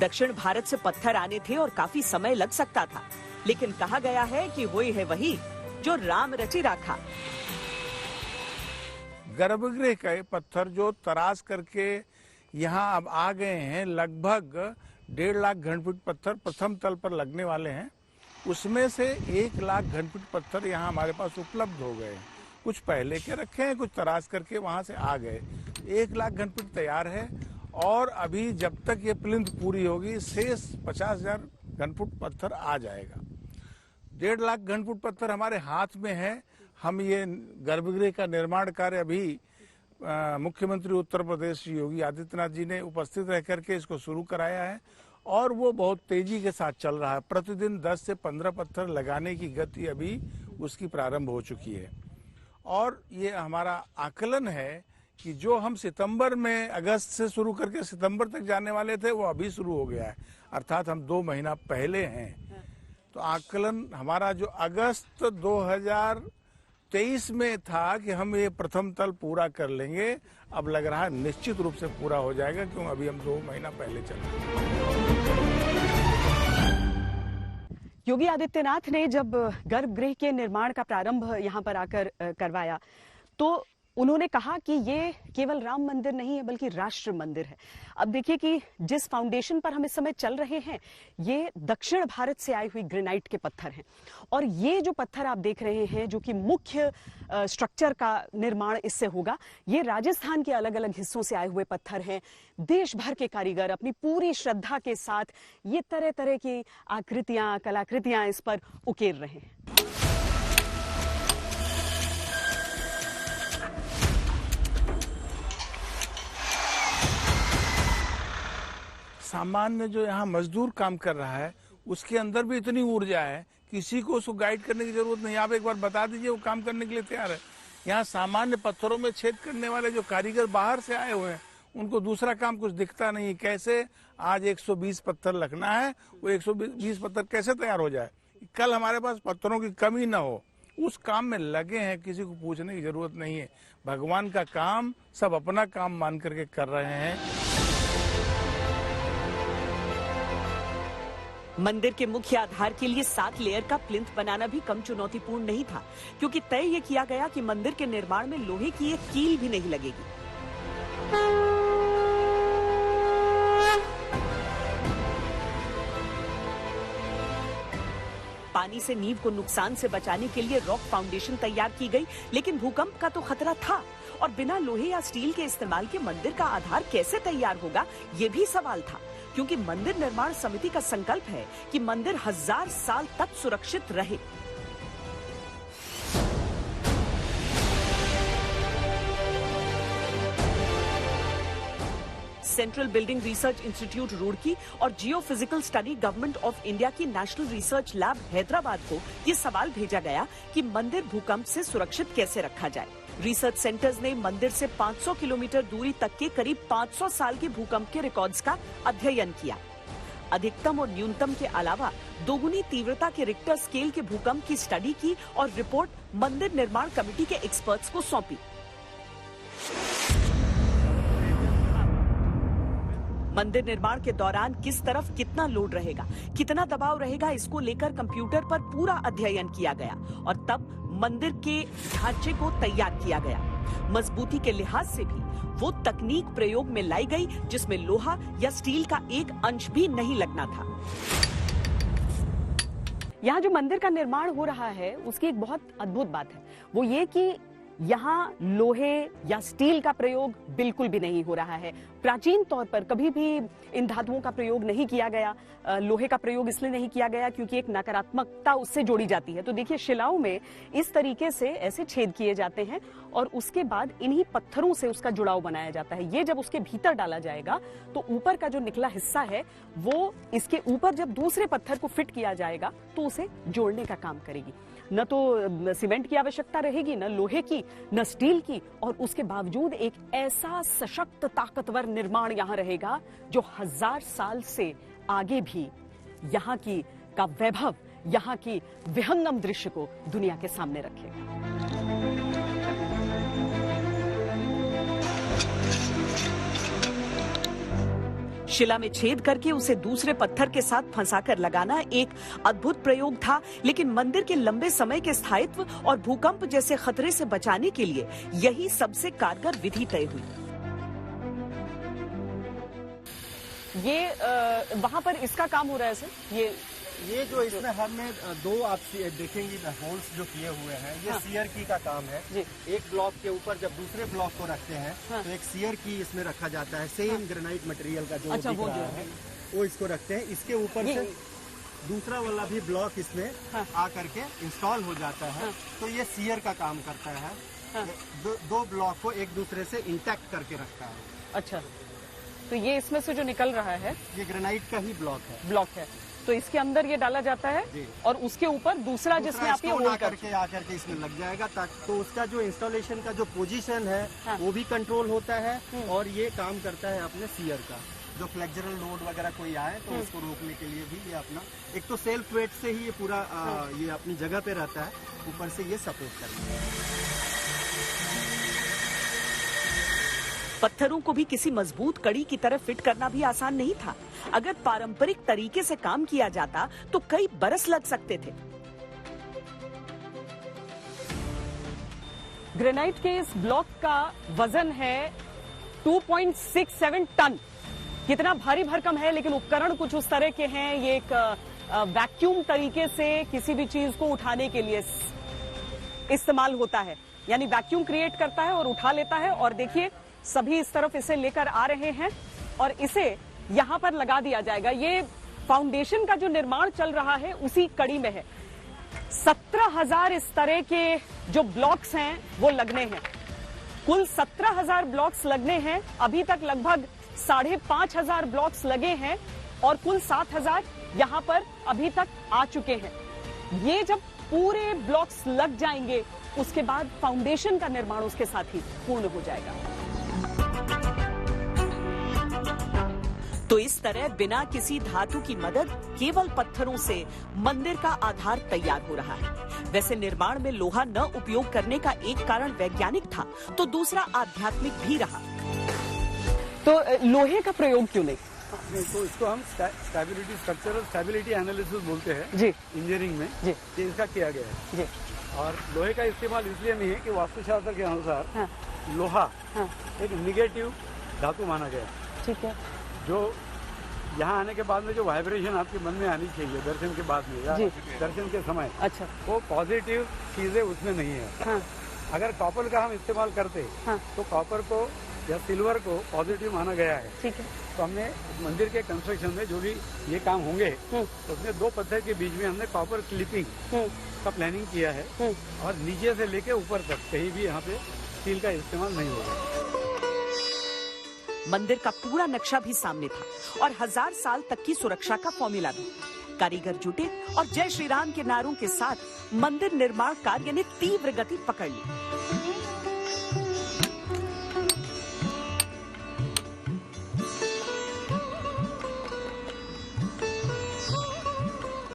दक्षिण भारत से पत्थर आने थे और काफी समय लग सकता था, लेकिन कहा गया है कि वही है वही जो राम रचि राखा। गर्भगृह के पत्थर जो तराश करके यहाँ अब आ गए हैं, लगभग 1.5 लाख घनफुट पत्थर प्रथम तल पर लगने वाले हैं। उसमें से 1 लाख घनफुट पत्थर यहाँ हमारे पास उपलब्ध हो गए हैं। कुछ पहले के रखे हैं, कुछ तराश करके वहाँ से आ गए। 1 लाख घनफुट तैयार है और अभी जब तक ये प्लिंथ पूरी होगी शेष 50,000 घनफुट पत्थर आ जाएगा। 1.5 लाख घनफुट पत्थर हमारे हाथ में है। हम ये गर्भगृह का निर्माण कार्य अभी मुख्यमंत्री उत्तर प्रदेश योगी आदित्यनाथ जी ने उपस्थित रह करके इसको शुरू कराया है और वो बहुत तेजी के साथ चल रहा है। प्रतिदिन 10 से 15 पत्थर लगाने की गति अभी उसकी प्रारंभ हो चुकी है और ये हमारा आकलन है कि जो हम सितंबर में अगस्त से शुरू करके सितंबर तक जाने वाले थे वो अभी शुरू हो गया है, अर्थात हम 2 महीना पहले हैं। तो आकलन हमारा जो अगस्त 2023 में था कि हम ये प्रथम तल पूरा कर लेंगे, अब लग रहा है निश्चित रूप से पूरा हो जाएगा, क्योंकि अभी हम 2 महीना पहले चल रहे हैं। योगी आदित्यनाथ ने जब गर्भगृह के निर्माण का प्रारंभ यहाँ पर आकर करवाया तो उन्होंने कहा कि ये केवल राम मंदिर नहीं है बल्कि राष्ट्र मंदिर है। अब देखिए कि जिस फाउंडेशन पर हम इस समय चल रहे हैं ये दक्षिण भारत से आई हुई ग्रेनाइट के पत्थर हैं और ये जो पत्थर आप देख रहे हैं जो कि मुख्य स्ट्रक्चर का निर्माण इससे होगा, ये राजस्थान के अलग अलग हिस्सों से आए हुए पत्थर हैं। देश भर के कारीगर अपनी पूरी श्रद्धा के साथ ये तरह तरह की आकृतियां, कलाकृतियां इस पर उकेर रहे हैं। सामान्य जो यहाँ मजदूर काम कर रहा है उसके अंदर भी इतनी ऊर्जा है, किसी को उसको गाइड करने की जरूरत नहीं। आप एक बार बता दीजिए, वो काम करने के लिए तैयार है। यहाँ सामान्य पत्थरों में छेद करने वाले जो कारीगर बाहर से आए हुए हैं उनको दूसरा काम कुछ दिखता नहीं। कैसे आज 120 पत्थर लगना है, वो 120 पत्थर कैसे तैयार हो जाए, कल हमारे पास पत्थरों की कमी ना हो, उस काम में लगे हैं। किसी को पूछने की जरूरत नहीं है। भगवान का काम सब अपना काम मान करके कर रहे हैं। मंदिर के मुख्य आधार के लिए 7 लेयर का प्लिंथ बनाना भी कम चुनौतीपूर्ण नहीं था, क्योंकि तय ये किया गया कि मंदिर के निर्माण में लोहे की एक कील भी नहीं लगेगी। पानी से नींव को नुकसान से बचाने के लिए रॉक फाउंडेशन तैयार की गई, लेकिन भूकंप का तो खतरा था और बिना लोहे या स्टील के इस्तेमाल के मंदिर का आधार कैसे तैयार होगा, ये भी सवाल था। क्योंकि मंदिर निर्माण समिति का संकल्प है कि मंदिर 1000 साल तक सुरक्षित रहे। Central building research institute Roorkee और geophysical study government of India की नेशनल रिसर्च लैब हैदराबाद को ये सवाल भेजा गया कि मंदिर भूकंप से सुरक्षित कैसे रखा जाए। रिसर्च सेंटर्स ने मंदिर से 500 किलोमीटर दूरी तक के करीब 500 साल के भूकंप के रिकॉर्ड्स का अध्ययन किया। अधिकतम और न्यूनतम के अलावा दोगुनी तीव्रता के रिक्टर स्केल के भूकंप की स्टडी की और रिपोर्ट मंदिर निर्माण कमेटी के एक्सपर्ट्स को सौंपी। मंदिर निर्माण के दौरान किस तरफ कितना लोड रहेगा, कितना दबाव रहेगा, इसको लेकर कंप्यूटर पर पूरा अध्ययन किया गया और तब मंदिर के ढांचे को तैयार किया गया। मजबूती के लिहाज से भी वो तकनीक प्रयोग में लाई गई जिसमें लोहा या स्टील का एक अंश भी नहीं लगना था। यहाँ जो मंदिर का निर्माण हो रहा है उसकी एक बहुत अद्भुत बात है, वो ये कि यहाँ लोहे या स्टील का प्रयोग बिल्कुल भी नहीं हो रहा है। प्राचीन तौर पर कभी भी इन धातुओं का प्रयोग नहीं किया गया। लोहे का प्रयोग इसलिए नहीं किया गया क्योंकि एक नकारात्मकता उससे जोड़ी जाती है। तो देखिए शिलाओं में इस तरीके से ऐसे छेद किए जाते हैं और उसके बाद इन्हीं पत्थरों से उसका जुड़ाव बनाया जाता है। ये जब उसके भीतर डाला जाएगा तो ऊपर का जो निकला हिस्सा है वो इसके ऊपर जब दूसरे पत्थर को फिट किया जाएगा तो उसे जोड़ने का काम करेगी। न तो सीमेंट की आवश्यकता रहेगी, न लोहे की, न स्टील की, और उसके बावजूद एक ऐसा सशक्त ताकतवर निर्माण यहाँ रहेगा जो 1000 साल से आगे भी यहाँ की का वैभव, यहाँ की विहंगम दृश्य को दुनिया के सामने रखेगा। शिला में छेद करके उसे दूसरे पत्थर के साथ फंसाकर लगाना एक अद्भुत प्रयोग था, लेकिन मंदिर के लंबे समय के स्थायित्व और भूकंप जैसे खतरे से बचाने के लिए यही सबसे कारगर विधि तय हुई। ये वहां पर इसका काम हो रहा है सर। ये जो इसमें हमने दो आप देखेंगी होल्स जो किए हुए हैं, ये सीयर की का काम है। एक ब्लॉक के ऊपर जब दूसरे ब्लॉक को रखते हैं तो एक सीयर की इसमें रखा जाता है, सेम ग्रेनाइट मटेरियल का जो दिख रहा है वो इसको रखते हैं। इसके ऊपर से दूसरा वाला भी ब्लॉक इसमें आकर के इंस्टॉल हो जाता है, तो ये सीयर का काम करता है। दो ब्लॉक को एक दूसरे से इंटैक्ट करके रखता है। अच्छा, तो ये इसमें से जो निकल रहा है ये ग्रेनाइट का ही ब्लॉक है। तो इसके अंदर ये डाला जाता है और उसके ऊपर दूसरा जिसमें आप ये होल आकर के इसमें लग जाएगा, ताकि तो उसका जो इंस्टॉलेशन का जो पोजीशन है वो भी कंट्रोल होता है और ये काम करता है अपने सीयर का। जो फ्लेक्चरल लोड वगैरह कोई आए तो उसको रोकने के लिए भी ये अपना एक तो सेल्फ वेट से ही ये पूरा ये अपनी जगह पे रहता है, ऊपर से ये सपोर्ट करता है। पत्थरों को भी किसी मजबूत कड़ी की तरह फिट करना भी आसान नहीं था। अगर पारंपरिक तरीके से काम किया जाता तो कई बरस लग सकते थे। ग्रेनाइट के इस ब्लॉक का वजन है 2.67 टन। कितना भारी भरकम है, लेकिन उपकरण कुछ उस तरह के हैं। ये एक वैक्यूम तरीके से किसी भी चीज को उठाने के लिए इस्तेमाल होता है, यानी वैक्यूम क्रिएट करता है और उठा लेता है। और देखिए सभी इस तरफ इसे लेकर आ रहे हैं और इसे यहां पर लगा दिया जाएगा। ये फाउंडेशन का जो निर्माण चल रहा है उसी कड़ी में है। 17,000 इस तरह के जो ब्लॉक्स हैं वो लगने हैं। कुल 17,000 ब्लॉक्स लगने हैं। अभी तक लगभग 5,500 ब्लॉक्स लगे हैं और कुल 7,000 यहां पर अभी तक आ चुके हैं। ये जब पूरे ब्लॉक्स लग जाएंगे उसके बाद फाउंडेशन का निर्माण उसके साथ ही पूर्ण हो जाएगा। तो इस तरह बिना किसी धातु की मदद केवल पत्थरों से मंदिर का आधार तैयार हो रहा है। वैसे निर्माण में लोहा न उपयोग करने का एक कारण वैज्ञानिक था तो दूसरा आध्यात्मिक भी रहा। तो लोहे का प्रयोग क्यों नहीं? तो इसको हम स्टेबिलिटी, स्ट्रक्चरल स्टेबिलिटी एनालिसिस बोलते हैं जी इंजीनियरिंग में जी। ये इसका किया गया है जी। और लोहे का इस्तेमाल इसलिए नहीं है कि वास्तुशास्त्र के अनुसार लोहा एक निगेटिव धातु माना गया। ठीक है। जो यहाँ आने के बाद में जो वाइब्रेशन आपके मन में आनी चाहिए दर्शन के बाद में या दर्शन के समय, अच्छा, वो पॉजिटिव चीजें उसमें नहीं है। अगर कॉपर का हम इस्तेमाल करते तो कॉपर को या सिल्वर को पॉजिटिव माना गया है। ठीक है। तो हमने मंदिर के कंस्ट्रक्शन में जो भी ये काम होंगे तो उसमें दो पत्थर के बीच में हमने कॉपर क्लिपिंग का प्लानिंग किया है और नीचे से लेके ऊपर तक कहीं भी यहाँ पे स्टील का इस्तेमाल नहीं होगा। मंदिर का पूरा नक्शा भी सामने था और 1000 साल तक की सुरक्षा का फॉर्मूला भी। कारीगर जुटे और जय श्री राम के नारों के साथ मंदिर निर्माण कार्य ने तीव्र गति पकड़ ली।